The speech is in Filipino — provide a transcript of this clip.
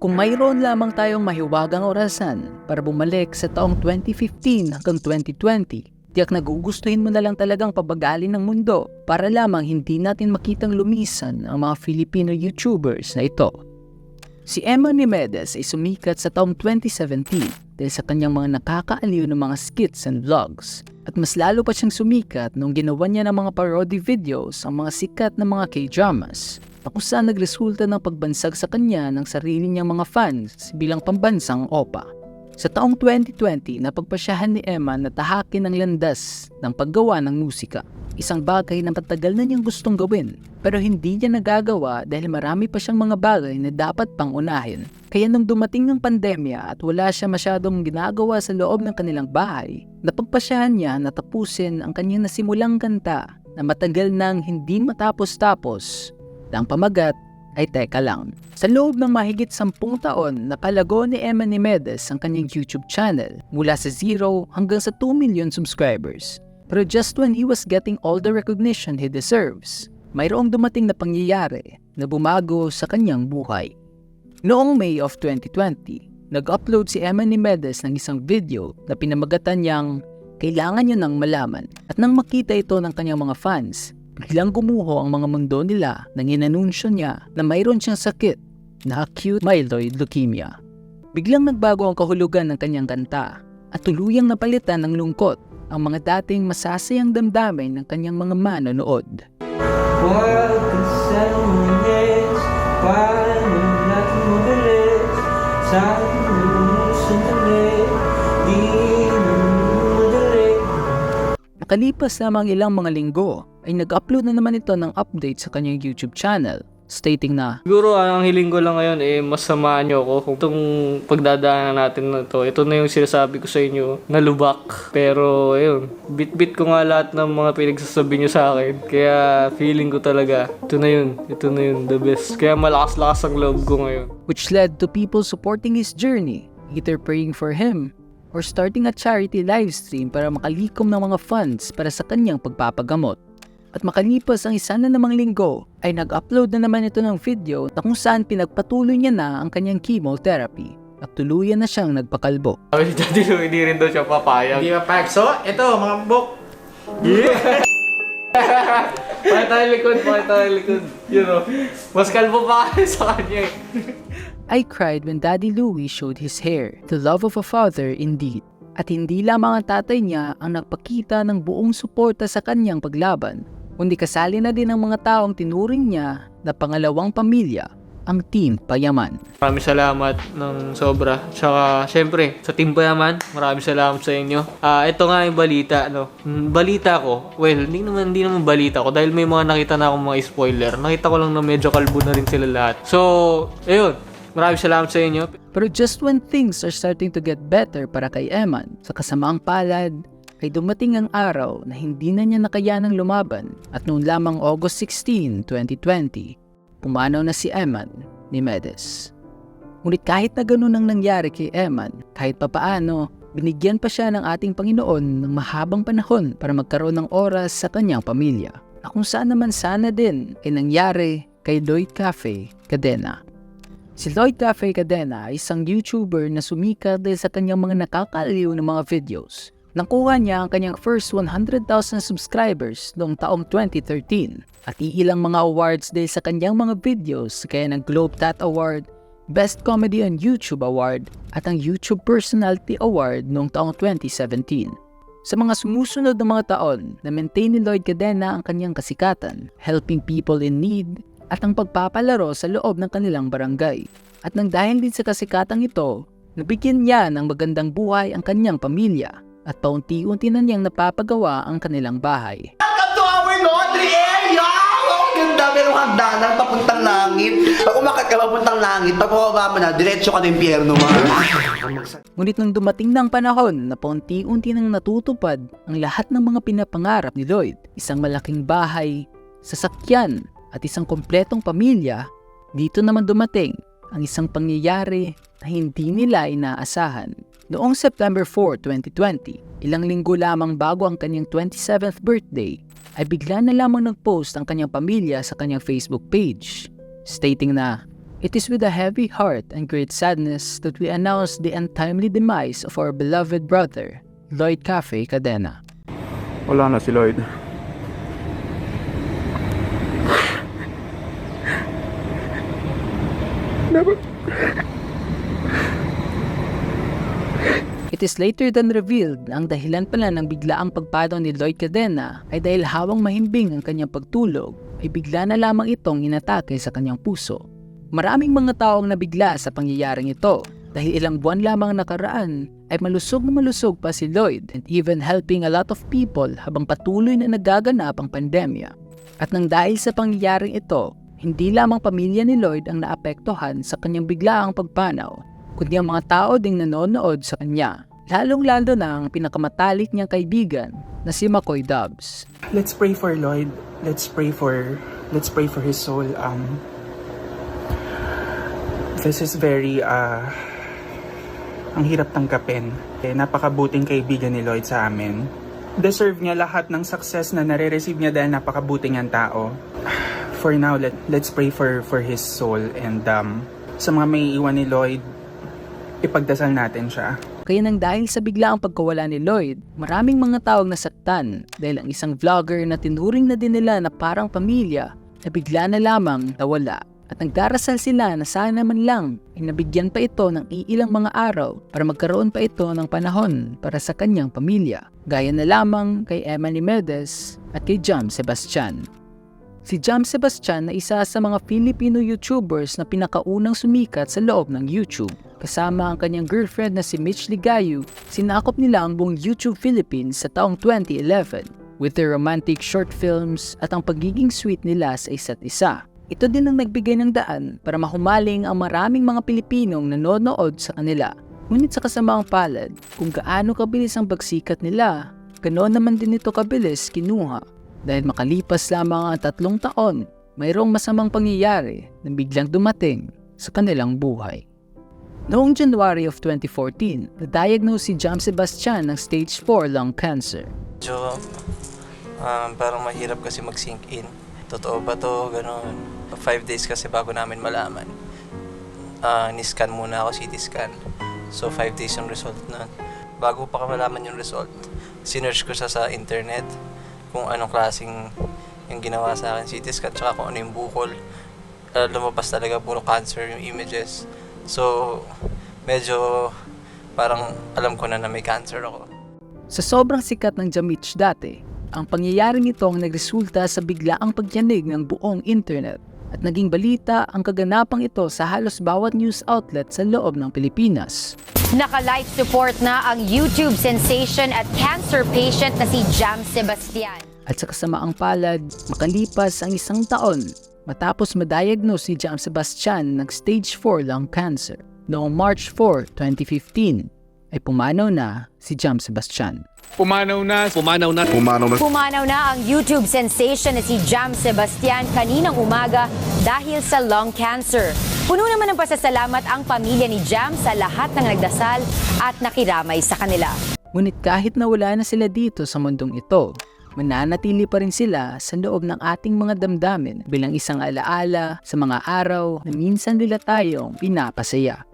Kung mayroon lamang tayong mahiwagang orasan para bumalik sa taong 2015 hanggang 2020, tiyak nagugustuhin mo na lang talagang pabagalin ng mundo para lamang hindi natin makitang lumisan ang mga Filipino YouTubers na ito. Si Emma Nimedes ay sumikat sa taong 2017 dahil sa kanyang mga nakakaaliw na mga skits and vlogs. At mas lalo pa siyang sumikat nung ginawa niya ng mga parody videos ang mga sikat na mga K-dramas na kung saan nagresulta ng pagbansag sa kanya ng sarili niyang mga fans bilang pambansang OPA. Sa taong 2020, napagpasyahan ni Emma na tahakin ang landas ng paggawa ng musika. Isang bagay na matagal na niyang gustong gawin pero hindi niya nagagawa dahil marami pa siyang mga bagay na dapat pang unahin. Kaya nung dumating ang pandemya at wala siya masyadong ginagawa sa loob ng kanilang bahay, napagpasyahan niya na tapusin ang kanyang nasimulang kanta na matagal nang hindi matapos-tapos. Ang pamagat ay teka lang. Sa loob ng mahigit 10 taon, napalago ni Emma Nimedes ang kanyang YouTube channel mula sa 0 hanggang sa 2 million subscribers. Pero just when he was getting all the recognition he deserves, mayroong dumating na pangyayari na bumago sa kanyang buhay. Noong May of 2020, nag-upload si Emma Nimedes ng isang video na pinamagatan niyang kailangan niyo nang malaman. At nang makita ito ng kanyang mga fans, biglang gumuho ang mga mundo nila nang inanunsyo niya na mayroon siyang sakit na acute myeloid leukemia. Biglang nagbago ang kahulugan ng kanyang kanta at tuluyang napalitan ng lungkot ang mga dating masasayang damdamin ng kanyang mga manonood. Nakalipas lamang ilang mga linggo ay nag-upload na naman ito ng update sa kanyang YouTube channel stating na siguro ang hiling ko lang ngayon masamaan nyo ako kung itong pagdadaanan natin na ito na yung sinasabi ko sa inyo na lubak, pero ayun, bit-bit ko nga lahat ng mga pinagsasabi nyo sa akin, kaya feeling ko talaga ito na yun, the best, kaya malakas-lakas ang loob ko ngayon, which led to people supporting his journey, either praying for him or starting a charity livestream para makalikom ng mga funds para sa kanyang pagpapagamot. At makalipas ang isa na namang linggo, ay nag-upload na naman ito ng video na kung saan pinagpatuloy niya na ang kanyang chemotherapy at tuluyan na siyang nagpakalbo. Sabi ni Daddy Lou, hindi rin daw siya papayag. Hindi papayag. So, ito mga bok. Yeah! Pakita yung likod. You know, mas kalbo pa kayo sa kanya eh. I cried when Daddy Louie showed his hair, the love of a father indeed. At hindi lamang ang tatay niya ang nagpakita ng buong suporta sa kanyang paglaban, kundi kasali na din ang mga taong tinuring niya na pangalawang pamilya, ang Team Payaman. Maraming salamat ng sobra. Tsaka, syempre, sa Team Payaman, maraming salamat sa inyo. Ito nga yung balita, no? Balita ko, well, hindi naman balita ko dahil may mga nakita na akong mga spoiler. Nakita ko lang na medyo kalbo na rin sila lahat. So, ayun. Maraming salamat sa inyo. Pero just when things are starting to get better para kay Eman, sa kasamaang palad, ay dumating ang araw na hindi na niya nakayanang lumaban at noon lamang August 16, 2020, pumanaw na si Eman Nimedes. Ngunit kahit na ganun ang nangyari kay Eman, kahit papaano, binigyan pa siya ng ating Panginoon ng mahabang panahon para magkaroon ng oras sa kanyang pamilya. Na kung saan naman sana din ay nangyari kay Lloyd Cafe Cadena. Si Lloyd Cafe Cadena ay isang YouTuber na sumikat dahil sa kanyang mga nakakaaliw na mga videos. Nakuha niya ang kanyang first 100,000 subscribers noong taong 2013 at iilang mga awards dahil sa kanyang mga videos kaya ng GlobeTat Award, Best Comedy on YouTube Award at ang YouTube Personality Award noong taong 2017. Sa mga sumusunod na mga taon, na-maintain ni Lloyd Cadena ang kanyang kasikatan, helping people in need, at ang pagpapalaro sa loob ng kanilang barangay. At nang dahil din sa kasikatang ito, nabigyan niya ng magandang buhay ang kanyang pamilya at paunti-unti na niyang napapagawa ang kanilang bahay. Welcome to our laundry area! Ang ganda, merong hagdanan papuntang langit. Pag umakyat ka papuntang langit, pag bababa mo na, diretso ka ng impyerno mo. Ngunit nung dumating ng panahon na paunti-unti nang natutupad ang lahat ng mga pinapangarap ni Lloyd, isang malaking bahay, sasakyan, at isang kompletong pamilya, dito naman dumating ang isang pangyayari na hindi nila inaasahan. Noong September 4, 2020, ilang linggo lamang bago ang kanyang 27th birthday, ay bigla na lamang nag-post ang kanyang pamilya sa kanyang Facebook page, stating na It is with a heavy heart and great sadness that we announce the untimely demise of our beloved brother, Lloyd Cafe Cadena. Wala na si Lloyd. It is later than revealed na ang dahilan pala ng biglaang pagpanaw ni Lloyd Cadena ay dahil hawang mahimbing ang kanyang pagtulog ay bigla na lamang itong inatake sa kanyang puso. Maraming mga taong nabigla sa pangyayaring ito dahil ilang buwan lamang nakaraan ay malusog na malusog pa si Lloyd and even helping a lot of people habang patuloy na nagaganap ang pandemya. At nang dahil sa pangyayaring ito, hindi lamang pamilya ni Lloyd ang naapektuhan sa kanyang biglaang pagpanaw, kundi ang mga tao ding nanonood sa kanya, lalong-lalo na ang pinakamatalik niyang kaibigan na si McCoy Dubs. Let's pray for Lloyd. Let's pray for his soul. This is very ang hirap tanggapin. Napakabuting kaibigan ni Lloyd sa amin. Deserve niya lahat ng success na nare-receive niya dahil napakabuting niyang tao. For now, let's pray for his soul, and sa mga may iwan ni Lloyd, ipagdasal natin siya. Kaya nang dahil sa biglaang pagkawala ni Lloyd, maraming mga taong nasaktan dahil ang isang vlogger na tinuring na din nila na parang pamilya na bigla na lamang nawala. At nagdarasal sila na sana man lang ay nabigyan pa ito ng iilang mga araw para magkaroon pa ito ng panahon para sa kanyang pamilya. Gaya na lamang kay Emily Medes at kay Jam Sebastian. Si Jam Sebastian na isa sa mga Filipino YouTubers na pinakaunang sumikat sa loob ng YouTube. Kasama ang kanyang girlfriend na si Mitch Ligayu, sinakop nila ang buong YouTube Philippines sa taong 2011 with their romantic short films at ang pagiging sweet nila sa isa't isa. Ito din ang nagbigay ng daan para mahumaling ang maraming mga Pilipinong nanonood sa kanila. Ngunit sa kasamaang palad, kung gaano kabilis ang pagsikat nila, ganoon naman din ito kabilis kinuha. Dahil makalipas lamang ang 3 taon, mayroong masamang pangyayari na biglang dumating sa kanilang buhay. Noong January of 2014, na-diagnose si Jam Sebastian ng stage 4 lung cancer. Medyo parang mahirap kasi mag-sink in. Totoo ba to? Ganon. 5 days kasi bago namin malaman. Ni-scan muna ako, CT scan. So 5 days yung result nun. Bago pa malaman yung result, sinearch ko siya sa internet kung anong klaseng yung ginawa sa akin CT scan, tsaka kung ano yung bukol. Lumabas talaga puro cancer yung images. So medyo parang alam ko na may cancer ako. Sa sobrang sikat ng Jamich dati, ang pangyayaring ito ang nagresulta sa biglaang pagyanig ng buong internet at naging balita ang kaganapang ito sa halos bawat news outlet sa loob ng Pilipinas. Naka-life support na ang YouTube sensation at cancer patient na si Jam Sebastian. At sa kasamaang palad, makalipas ang 1 taon matapos ma-diagnose si Jam Sebastian ng stage 4 lung cancer. Noong March 4, 2015, ay pumanaw na si Jam Sebastian. Pumanaw na ang YouTube sensation na si Jam Sebastian kaninang umaga dahil sa lung cancer. Puno naman ng pasasalamat ang pamilya ni Jam sa lahat ng nagdasal at nakiramay sa kanila. Ngunit kahit nawala na sila dito sa mundong ito, mananatili pa rin sila sa loob ng ating mga damdamin bilang isang alaala sa mga araw na minsan nila tayong pinapasaya.